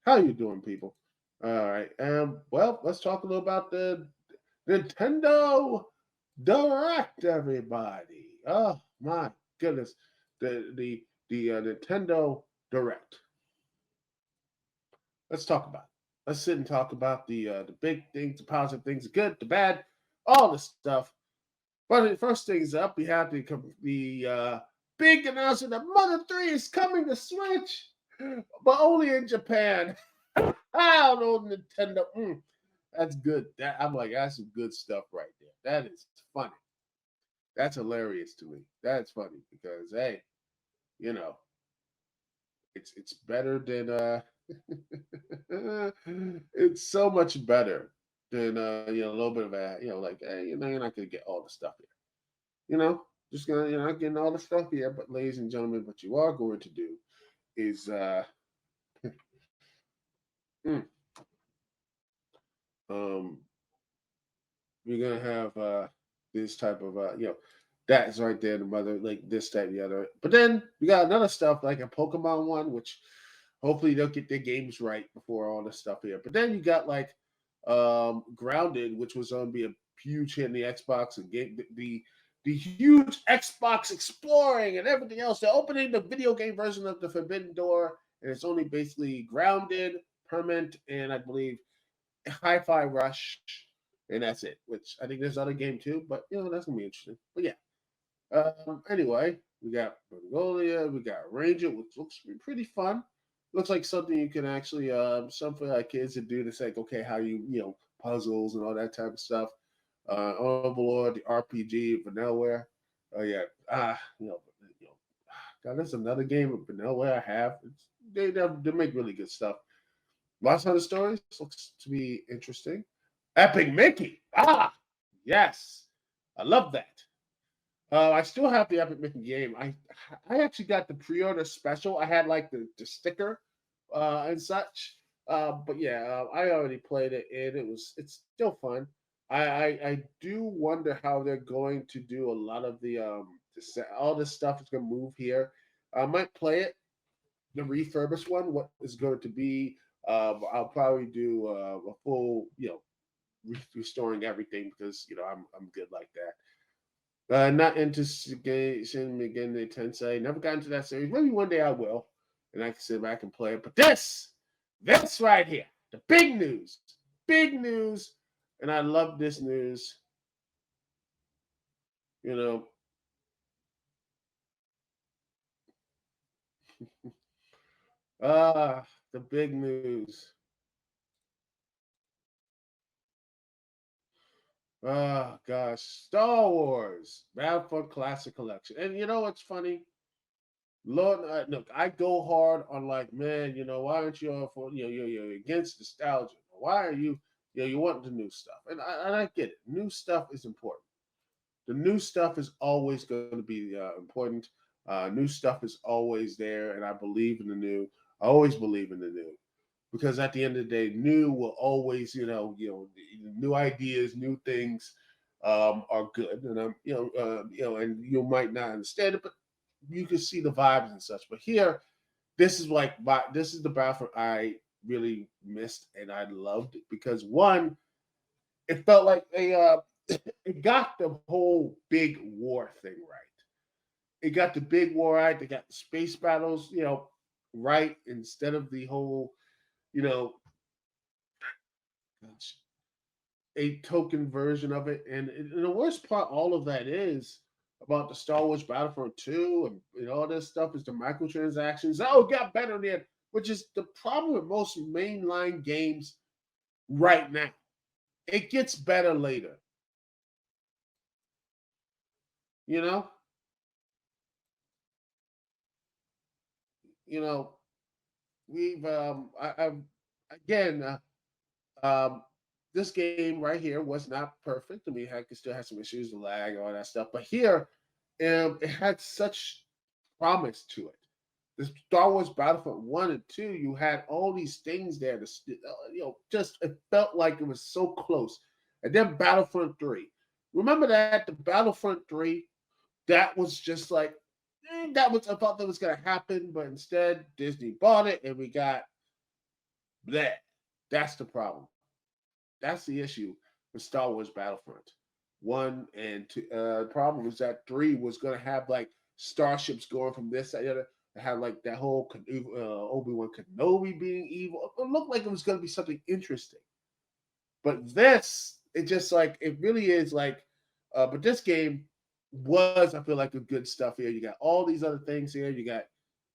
How you doing, people? All right. Well, let's talk a little about the Nintendo Direct, everybody. Oh my goodness, the Nintendo Direct. Let's talk about it. Let's sit and talk about the big things, the positive things, the good, the bad, all the stuff. But the first things up, we have the big announcement that Mother 3 is coming to Switch, but only in Japan. I don't know, Nintendo. That's good. I'm like, that's some good stuff right there. That is funny. That's hilarious to me. That's funny because hey, you know, it's better than it's so much better than a little bit of a like hey, you're not gonna get all the stuff here. You know, just gonna you're not getting all the stuff here, but ladies and gentlemen, what you are going to do is mm, um you're gonna have this type of that's right there, the mother, like this, that, and the other. But then we got another stuff like a Pokemon one, which hopefully they'll get their games right before all this stuff here. But then you got like Grounded, which was gonna be a huge hit in the Xbox and game the huge Xbox exploring and everything else. They're opening the video game version of the Forbidden Door, and it's only basically Grounded, Permanent, and I believe Hi-Fi Rush, and that's it. Which I think there's other game too, but that's gonna be interesting. But yeah. Anyway, we got Mongolia, we got Ranger, which looks pretty fun. Looks like something you can actually something for kids to do to say, okay, how puzzles and all that type of stuff. Overlord, the RPG, Vanillaware. Oh yeah, God, there's another game of Vanillaware I have. They make really good stuff. Lost Hunter Stories looks to be interesting. Epic Mickey. Yes, I love that. I still have the Epic Mickey game. I actually got the pre-order special. I had like the sticker and such. But yeah, I already played it and it's still fun. I do wonder how they're going to do a lot of all this stuff is going to move here. I might play it, the refurbished one. What is going to be? I'll probably do a full restoring everything because I'm good like that. Not into Shin Megami Tensei. Never got into that series. Maybe one day I will, and I can sit back and play it. But this right here, the big news, and I love this news. You know, the big news. Oh gosh, Star Wars Battlefront Classic Collection. And you know what's funny? Lord, look, I go hard on like, man, why aren't you all for, you're against nostalgia? Why are you, you want the new stuff? And I get it. New stuff is important. The new stuff is always going to be important. New stuff is always there, and I believe in the new. I always believe in the new because at the end of the day, new will always, new ideas, new things are good, and and you might not understand it, but you can see the vibes and such. But here, this is the Bradford I really missed and I loved it because one, it felt like it got the whole big war thing right. It got the big war right. They got the space battles, right instead of the whole, you know, a token version of it. And the worst part, all of that is about the Star Wars Battlefront 2 and all this stuff is the microtransactions. Oh, it got better there, which is the problem with most mainline games right now. It gets better later, you know? You know, we've I've again this game right here was not perfect. I mean, it still had some issues, the lag, all that stuff. But here, it had such promise to it. The Star Wars Battlefront 1 and 2, you had all these things there. Just it felt like it was so close. And then Battlefront 3. Remember that? The Battlefront 3, that was just like, I thought that was going to happen. But instead, Disney bought it and we got Bleh. That's the problem. That's the issue with Star Wars Battlefront. One and two. The problem is that three was going to have like starships going from this side to the other. Have like that whole Obi-Wan Kenobi being evil. It looked like it was going to be something interesting. But this, it just like it really is like. But this game was, I feel like, the good stuff here. You got all these other things here. You got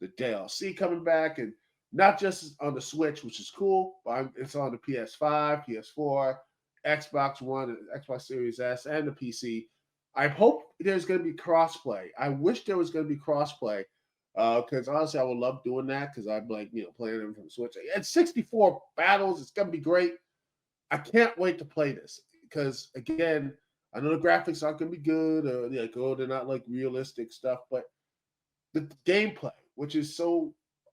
the DLC coming back, and not just on the Switch, which is cool, but it's on the PS5, PS4, Xbox One, Xbox Series S, and the PC. I hope there's going to be crossplay. I wish there was going to be crossplay because honestly, I would love doing that because I'm like playing them from the Switch. And 64 battles, it's going to be great. I can't wait to play this because again, I know the graphics aren't going to be good or like they're not like realistic stuff, but the gameplay, which is so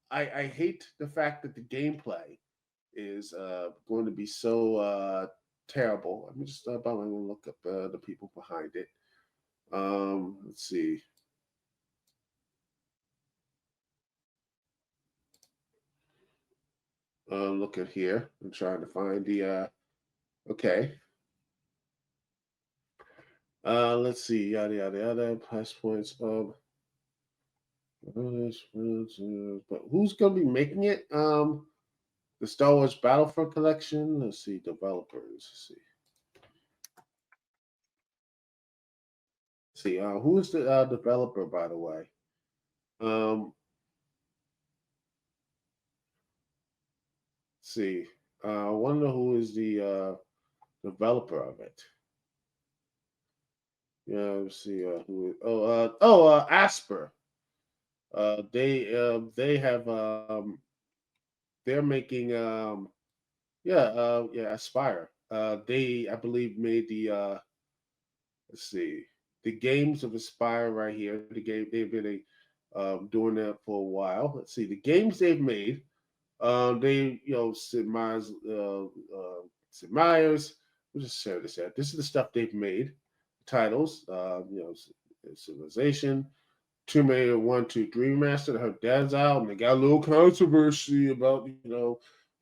I hate the fact that the gameplay is going to be so terrible. Let me just I'm going to look up the people behind it. Let's see. Look at here. I'm trying to find the okay. Let's see. Yada yada yada. Price points of. But who's gonna be making it? The Star Wars Battlefront collection. Let's see, developers. Let's see. See, who is the developer, by the way? Um, see, I wonder who is the developer of it. Yeah, let's see. Who? Asper. They have they're making Aspire. They I believe made the let's see the games of Aspire right here. The game they've been doing that for a while. Let's see the games they've made. They Sid Meier's. We'll just share this out. This is the stuff they've made. Titles. Civilization. Tomb Raider 1, 2, 3 remastered. Her dad's out, and they got a little controversy about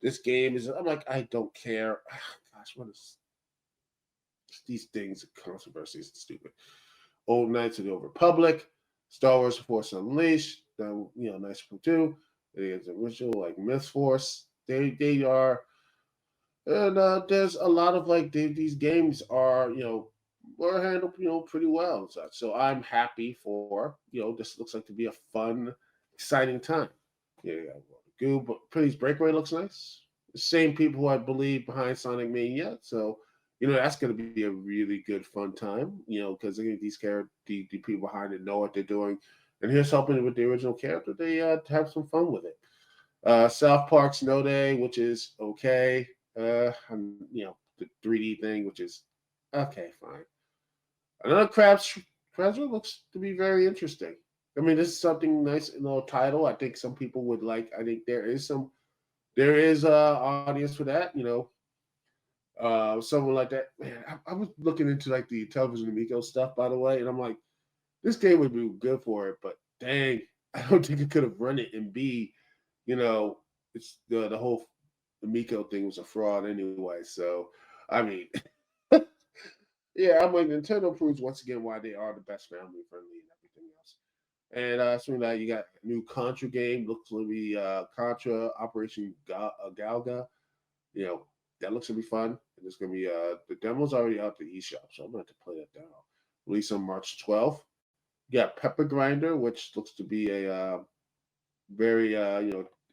this game is. I'm like, I don't care. Gosh, what is these things? Controversies and stupid. Old Knights of the Old Republic, Star Wars Force Unleashed. Nice for two. It is original like Myth Force. They are, and there's a lot of like these games are were handled pretty well and such. So I'm happy for this looks like to be a fun, exciting time. Yeah, Goob, but Pretty's Breakaway looks nice. The same people who I believe behind Sonic Mania, so that's going to be a really good fun time. Because these the people behind it know what they're doing, and here's helping with the original character. They have some fun with it. South Park Snow Day, which is okay. The 3D thing, which is okay, fine. Another Crabs looks to be very interesting. I mean, this is something nice, title. I think some people would like. I think there is audience for that. Someone like that. Man, I was looking into like the television Amico stuff, by the way, and I'm like, this game would be good for it, but dang, I don't think it could have run it and be, you know, it's the whole Amico thing was a fraud anyway. So, I mean, yeah, I'm like Nintendo proves once again why they are the best family friendly and everything else. And soon that you got a new Contra game, looks to be Contra Operation Galga. You know, that looks to be fun. And it's gonna be the demo's already out the eShop, so I'm gonna have to play that demo. Release on March 12th. You got Pepper Grinder, which looks to be a very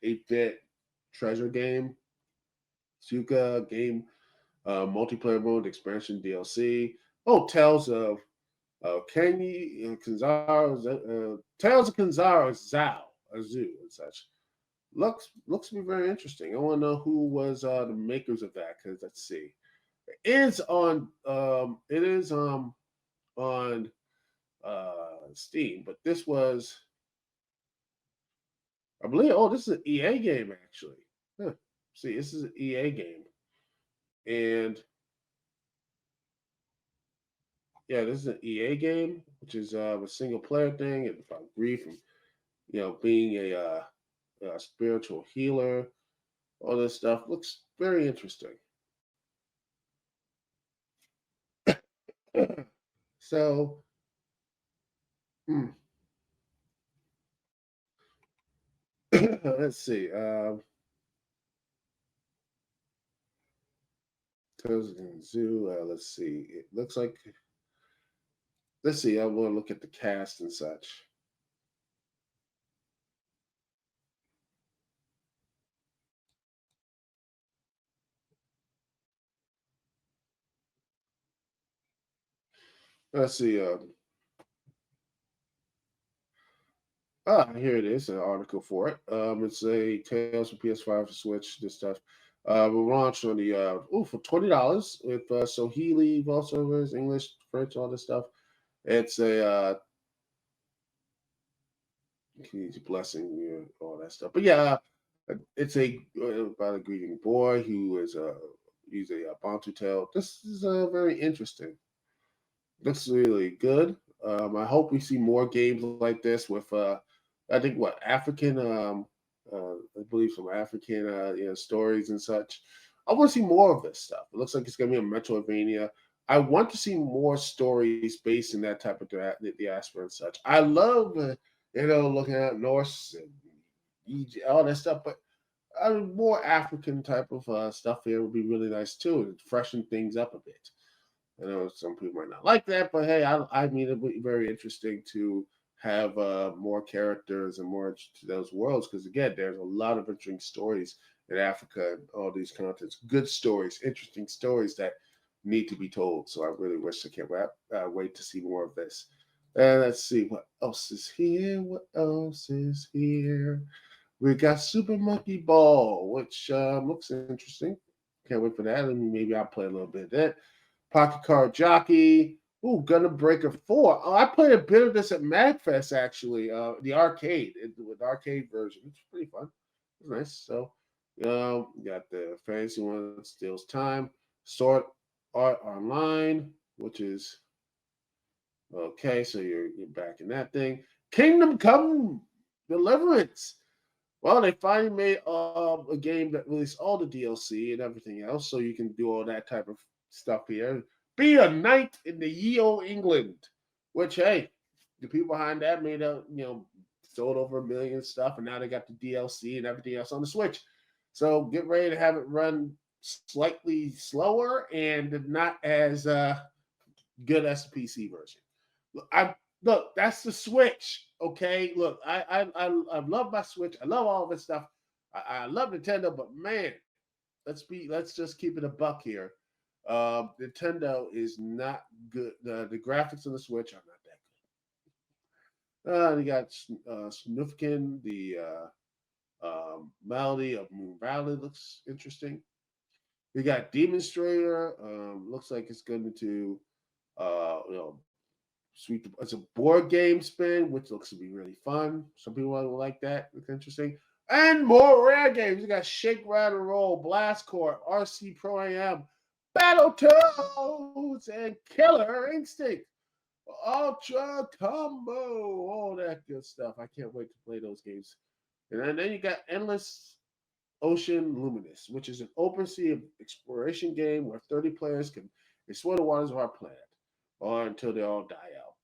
8-bit treasure game. Suka game, multiplayer mode, expansion DLC. Oh, Tales of Kenyi and Kanzara, Tales of Kanzara Zao, Azu, and such. Looks to be very interesting. I want to know who was the makers of that because let's see. It is on Steam, but this was I believe. Oh, this is an EA game actually. Huh. See, this is an EA game, and yeah, this is an EA game, which is a single player thing, and about grief and being a spiritual healer. All this stuff looks very interesting. So, hmm, let's see. Tozen Zoo. Let's see. It looks like. Let's see. I want to look at the cast and such. Let's see. Here it is, an article for it. It's a Tales for PS5 to Switch. This stuff. Will launch on the for $20 with Sohili voiceovers, English, French, all this stuff. It's a he's a blessing, all that stuff. But yeah, it's a about a greeting boy who is he's a Bantu tale. This is very interesting. Looks really good. I hope we see more games like this with I think what African I believe some African stories and such. I want to see more of this stuff. It looks like it's gonna be a Metroidvania. I want to see more stories based in that type of diaspora and such. I love looking at Norse and Egypt, all that stuff, but more African type of stuff here would be really nice too, and freshen things up a bit. I know some people might not like that, but hey, I mean, it'd be very interesting to have more characters and more to those worlds because again, there's a lot of interesting stories in Africa and all these continents. Good stories, interesting stories that need to be told. So I really wish I can't wait to see more of this. And let's see what else is here. What else is here? We got Super Monkey Ball, which looks interesting. Can't wait for that. And maybe I'll play a little bit of that. Pocket Card Jockey. Ooh, Gunner Breaker 4. Oh, I played a bit of this at MagFest actually. The arcade with arcade version. It's pretty fun. It's nice. So got the fancy one, Steals Time. Sword Art Online, which is okay. So you're back in that thing. Kingdom Come Deliverance. Well, they finally made a game that released all the DLC and everything else, so you can do all that type of stuff here. Be a knight in the ye old England, which hey, the people behind that made sold over 1 million stuff, and now they got the DLC and everything else on the Switch. So get ready to have it run slightly slower and not as good as the PC version. I look, that's the Switch. Okay, look, I love my Switch. I love all this stuff. I love Nintendo, but man, let's just keep it a buck here. Nintendo is not good. The graphics on the Switch are not that good. They got Snufkin, the Melody of Moon Valley looks interesting. We got Demonstrator. Looks like it's going to sweet. It's a board game spin, which looks to be really fun. Some people will like that. It's interesting. And more rare games. We got Shake, Rattle, Roll, Blast Corps, RC Pro AM, Battletoads, and Killer Instinct. Ultra Combo, all that good stuff. I can't wait to play those games. And then you got Endless Ocean Luminous, which is an open sea exploration game where 30 players can explore the waters of our planet or until they all die out.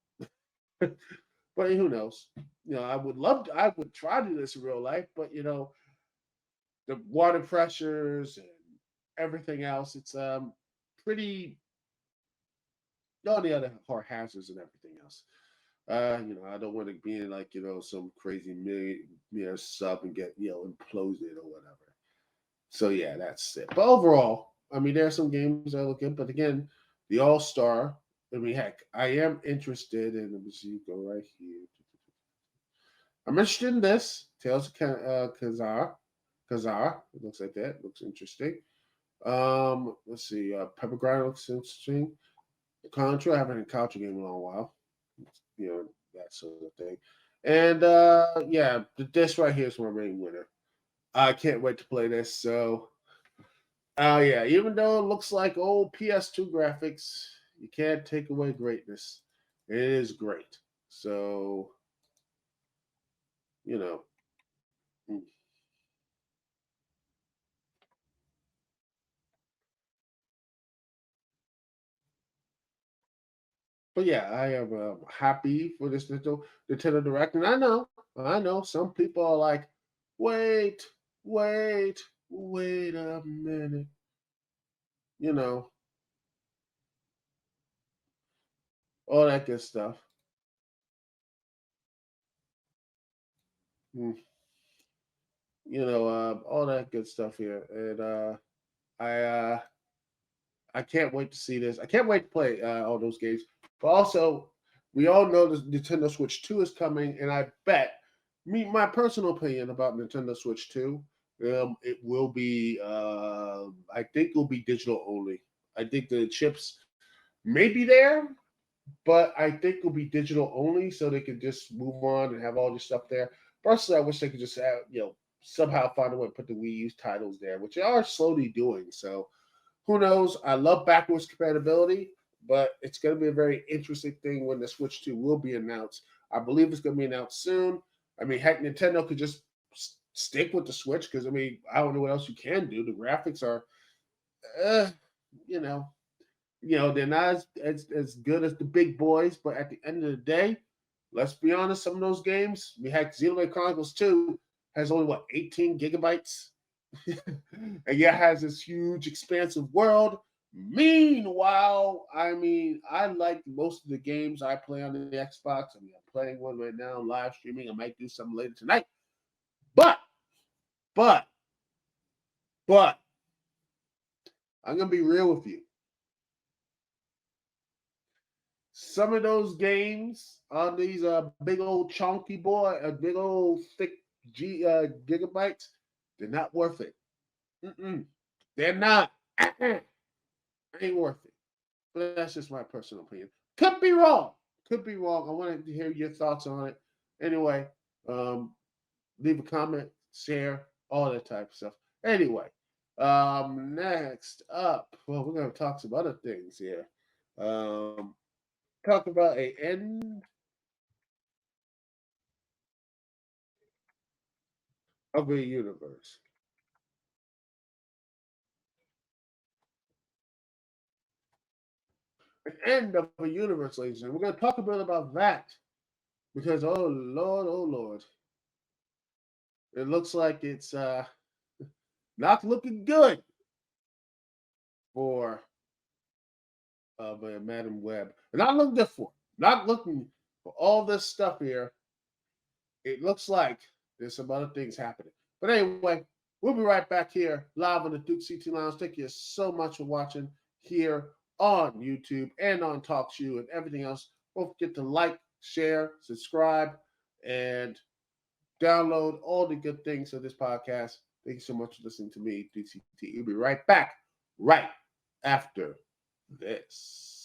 But who knows? I would try to do this in real life, but the water pressures and everything else, it's pretty all the other hazards and everything else. I don't want to be in like, some crazy million sub and get, imploded or whatever. So yeah, that's it. But overall, I mean, there are some games I look at, but again, the All Star. I mean, heck, I am interested in. Let me see, go right here. I'm interested in this Tales of Kazar. Kazar. It looks like that. Looks interesting. Let's see. Pepper Grind looks interesting. Contra. I haven't had a Contra game in a long while. That sort of thing. And yeah, this right here is my main winner. I can't wait to play this. So yeah, even though it looks like old PS2 graphics, you can't take away greatness. It is great. So, you know, mm, But yeah, I am happy for this Nintendo Direct, and I know, some people are like, wait, wait, wait a minute, you know, all that good stuff. Mm, all that good stuff here, and I uh, I can't wait to see this. I can't wait to play all those games. But also, we all know the Nintendo Switch 2 is coming, and I bet my personal opinion about Nintendo Switch 2, it will be I think it will be digital only. I think the chips may be there, but I think it'll be digital only, so they can just move on and have all this stuff there. Personally, I wish they could just have, somehow find a way to put the Wii U titles there, which they are slowly doing. So who knows? I love backwards compatibility, but it's going to be a very interesting thing when the Switch 2 will be announced. I believe it's going to be announced soon. I mean, heck, Nintendo could just stick with the Switch because, I mean, I don't know what else you can do. The graphics are, uh, you know, they're not as good as the big boys, but at the end of the day, let's be honest, some of those games, we had Xenoblade Chronicles 2 has only what 18 gigabytes, and yet has this huge expansive world. Meanwhile, I mean, I like most of the games I play on the Xbox. I mean, I'm playing one right now, live streaming. I might do something later tonight. But, but, but, I'm gonna be real with you. Some of those games on these big old chunky big old thick gigabytes, they're not worth it. Mm-mm. They're not. Ain't worth it. But that's just my personal opinion. Could be wrong. Could be wrong. I wanted to hear your thoughts on it. Anyway, um, leave a comment, share, all that type of stuff. Anyway, next up, well, we're gonna talk some other things here. Um, talk about a end of a universe. An end of a universe, ladies and gentlemen. We're gonna talk a bit about that because oh Lord, it looks like it's not looking good for Madam Web. Not looking good for. Not looking for all this stuff here. It looks like there's some other things happening. But anyway, we'll be right back here live on the Dukect Lounge. Thank you so much for watching here on YouTube and on TalkShoe and everything else. Don't forget to like, share, subscribe, and download all the good things of this podcast. Thank you so much for listening to me, Dukect. We'll be right back right after this.